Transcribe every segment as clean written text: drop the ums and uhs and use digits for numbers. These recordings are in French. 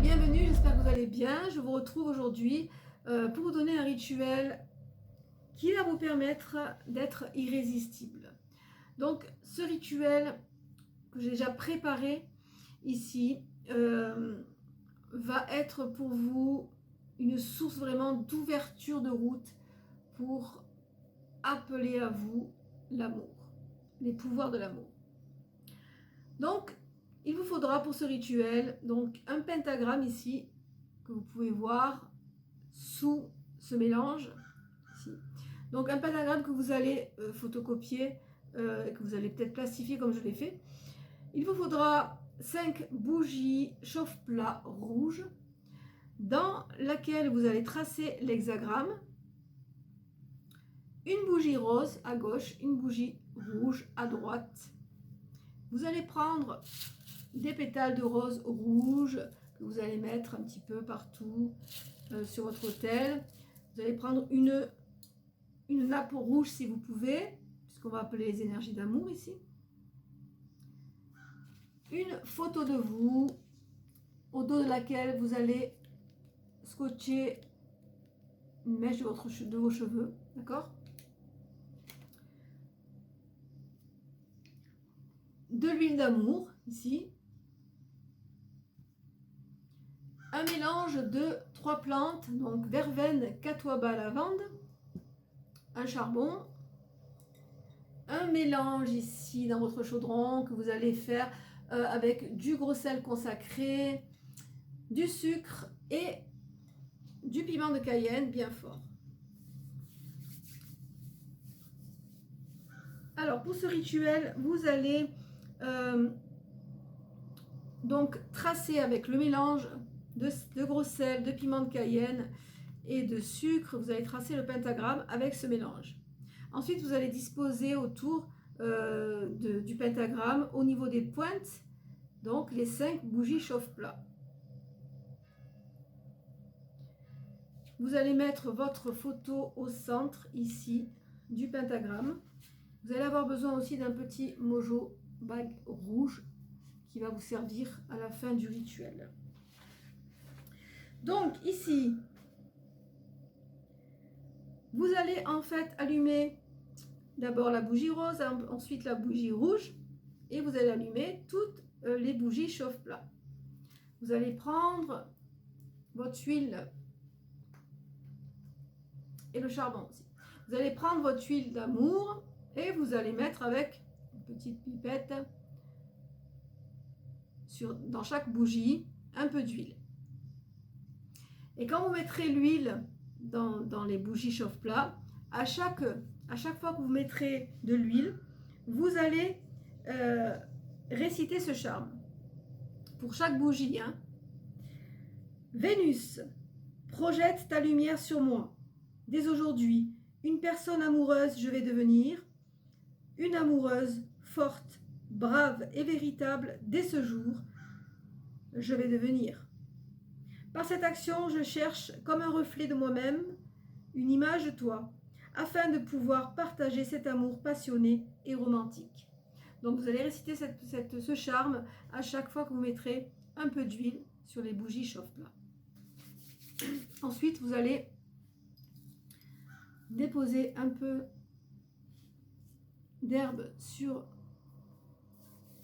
bienvenue, j'espère que vous allez bien. Je vous retrouve aujourd'hui pour vous donner un rituel qui va vous permettre d'être irrésistible. Donc ce rituel que j'ai déjà préparé ici va être pour vous une source vraiment d'ouverture de route pour appeler à vous l'amour, les pouvoirs de l'amour. Donc il vous faudra pour ce rituel donc un pentagramme ici que vous pouvez voir sous ce mélange ici. Donc un pentagramme que vous allez photocopier, que vous allez peut-être plastifier comme je l'ai fait. Il vous faudra 5 bougies chauffe-plat rouges dans laquelle vous allez tracer l'hexagramme, une bougie rose à gauche, une bougie rouge à droite. Vous allez prendre des pétales de rose rouge que vous allez mettre un petit peu partout sur votre autel. Vous allez prendre une nappe rouge si vous pouvez, puisqu'on va appeler les énergies d'amour ici. Une photo de vous, au dos de laquelle vous allez scotcher une mèche de vos cheveux, d'accord? De l'huile d'amour ici. Un mélange de 3 plantes, donc verveine, catuaba, lavande, un charbon, un mélange ici dans votre chaudron que vous allez faire avec du gros sel consacré, du sucre et du piment de Cayenne bien fort. Alors pour ce rituel, vous allez donc tracer avec le mélange de gros sel, de piment de Cayenne et de sucre, vous allez tracer le pentagramme avec ce mélange. Ensuite, vous allez disposer autour du pentagramme, au niveau des pointes, donc les 5 bougies chauffe-plat. Vous allez mettre votre photo au centre ici du pentagramme. Vous allez avoir besoin aussi d'un petit mojo bag rouge qui va vous servir à la fin du rituel. Donc ici, vous allez en fait allumer d'abord la bougie rose, ensuite la bougie rouge, et vous allez allumer toutes les bougies chauffe-plat. Vous allez prendre votre huile et le charbon aussi. Vous allez prendre votre huile d'amour et vous allez mettre avec une petite pipette dans chaque bougie un peu d'huile. Et quand vous mettrez l'huile dans les bougies chauffe-plat, à chaque fois que vous mettrez de l'huile, vous allez réciter ce charme. Pour chaque bougie, hein. Vénus, projette ta lumière sur moi. Dès aujourd'hui, une personne amoureuse je vais devenir, une amoureuse forte, brave et véritable dès ce jour, je vais devenir. Par cette action, je cherche comme un reflet de moi-même, une image de toi, afin de pouvoir partager cet amour passionné et romantique. Donc vous allez réciter ce charme à chaque fois que vous mettrez un peu d'huile sur les bougies chauffe-plat. Ensuite, vous allez déposer un peu d'herbe sur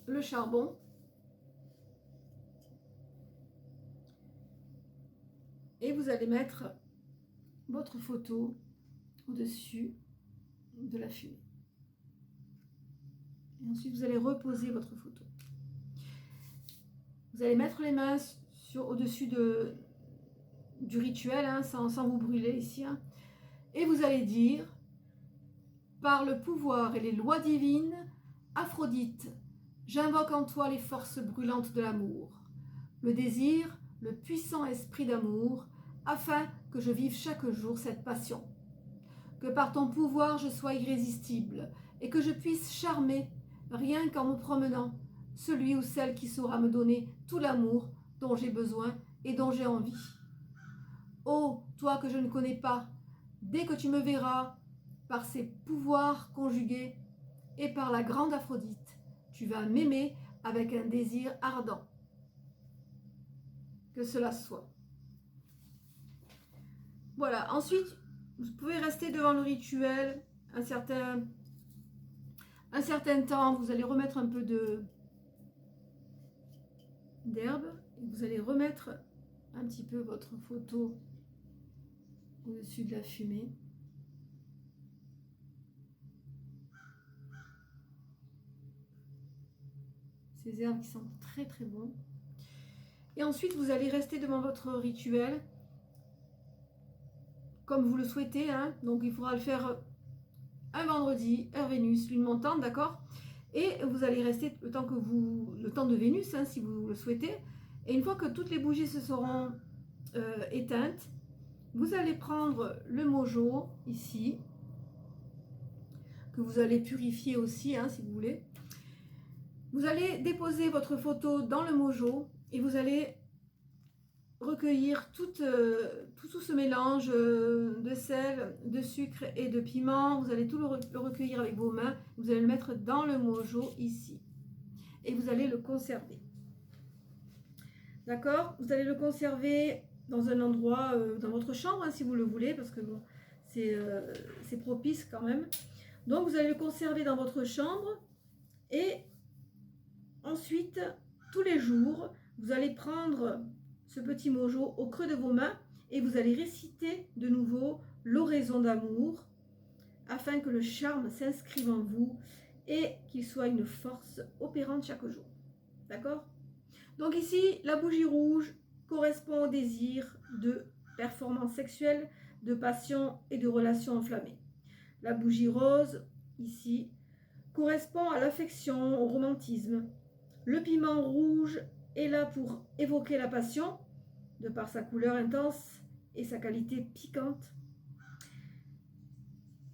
le charbon. Et vous allez mettre votre photo au-dessus de la fumée. Et ensuite, vous allez reposer votre photo. Vous allez mettre les mains au-dessus du rituel, hein, sans vous brûler ici. Hein, et vous allez dire, par le pouvoir et les lois divines, Aphrodite, j'invoque en toi les forces brûlantes de l'amour, le désir, le puissant esprit d'amour, afin que je vive chaque jour cette passion. Que par ton pouvoir je sois irrésistible et que je puisse charmer, rien qu'en me promenant, celui ou celle qui saura me donner tout l'amour dont j'ai besoin et dont j'ai envie. Ô toi que je ne connais pas, dès que tu me verras, par ses pouvoirs conjugués et par la grande Aphrodite, tu vas m'aimer avec un désir ardent. que cela soit. Voilà, ensuite, vous pouvez rester devant le rituel un certain temps. Vous allez remettre un peu d'herbe. Vous allez remettre un petit peu votre photo au-dessus de la fumée. Ces herbes qui sentent très très bon. Et ensuite, vous allez rester devant votre rituel comme vous le souhaitez. Hein. Donc, il faudra le faire un vendredi, heure Vénus, lune montante, d'accord? Et vous allez rester le temps de Vénus, hein, si vous le souhaitez. Et une fois que toutes les bougies se seront éteintes, vous allez prendre le mojo ici, que vous allez purifier aussi, hein, si vous voulez. Vous allez déposer votre photo dans le mojo et vous allez recueillir tout ce mélange de sel, de sucre et de piment. Vous allez tout le recueillir avec vos mains. Vous allez le mettre dans le mojo ici. Et vous allez le conserver. D'accord? Vous allez le conserver dans un endroit, dans votre chambre, hein, si vous le voulez, parce que bon, c'est propice quand même. Donc, vous allez le conserver dans votre chambre. Et ensuite, tous les jours, vous allez prendre ce petit mojo au creux de vos mains et vous allez réciter de nouveau l'oraison d'amour afin que le charme s'inscrive en vous et qu'il soit une force opérante chaque jour. D'accord? Donc ici, la bougie rouge correspond au désir de performance sexuelle, de passion et de relations enflammées. La bougie rose, ici, correspond à l'affection, au romantisme. Le piment rouge est là pour évoquer la passion, de par sa couleur intense et sa qualité piquante.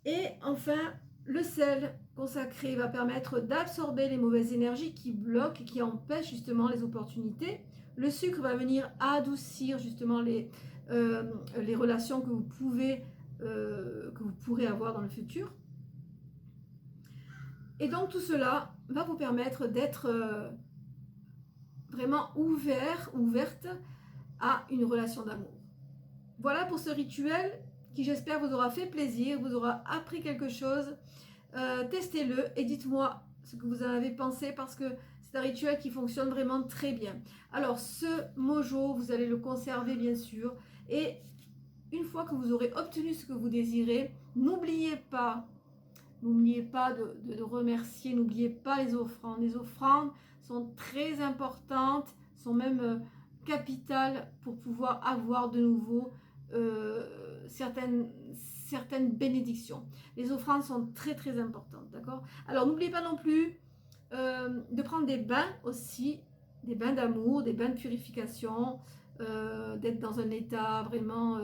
Et enfin, le sel consacré va permettre d'absorber les mauvaises énergies qui bloquent et qui empêchent justement les opportunités. Le sucre va venir adoucir justement les relations que vous pourrez avoir dans le futur. Et donc tout cela va vous permettre d'être vraiment ouverte à une relation d'amour. Voilà pour ce rituel qui, j'espère, vous aura fait plaisir, vous aura appris quelque chose. Testez-le et dites-moi ce que vous en avez pensé parce que c'est un rituel qui fonctionne vraiment très bien. Alors, ce mojo, vous allez le conserver bien sûr. Et une fois que vous aurez obtenu ce que vous désirez, n'oubliez pas de remercier, n'oubliez pas les offrandes. Les offrandes sont très importantes, sont même capitales pour pouvoir avoir de nouveau certaines bénédictions. Les offrandes sont très très importantes, d'accord? Alors n'oubliez pas non plus de prendre des bains aussi, des bains d'amour, des bains de purification, d'être dans un état vraiment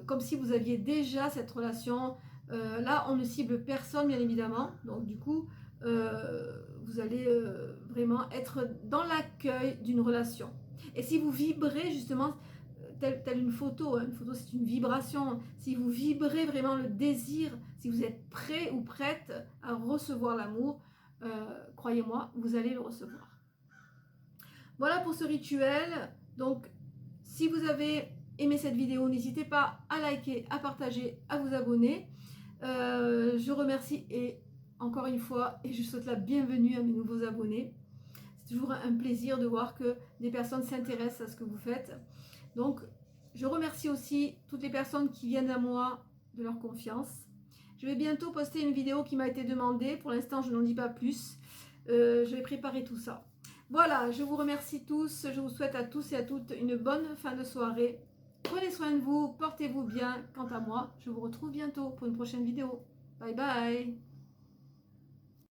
comme si vous aviez déjà cette relation. Là, on ne cible personne, bien évidemment. Donc, du coup, vous allez vraiment être dans l'accueil d'une relation. Et si vous vibrez, justement, telle une photo, hein, une photo, c'est une vibration. Si vous vibrez vraiment le désir, si vous êtes prêt ou prête à recevoir l'amour, croyez-moi, vous allez le recevoir. Voilà pour ce rituel. Donc, si vous avez aimé cette vidéo, n'hésitez pas à liker, à partager, à vous abonner. Je remercie et encore une fois, et je souhaite la bienvenue à mes nouveaux abonnés. C'est toujours un plaisir de voir que des personnes s'intéressent à ce que vous faites. Donc, je remercie aussi toutes les personnes qui viennent à moi de leur confiance. Je vais bientôt poster une vidéo qui m'a été demandée. Pour l'instant, je n'en dis pas plus. Je vais préparer tout ça. Voilà, je vous remercie tous. Je vous souhaite à tous et à toutes une bonne fin de soirée. Prenez soin de vous, portez-vous bien. Quant à moi, je vous retrouve bientôt pour une prochaine vidéo. Bye bye!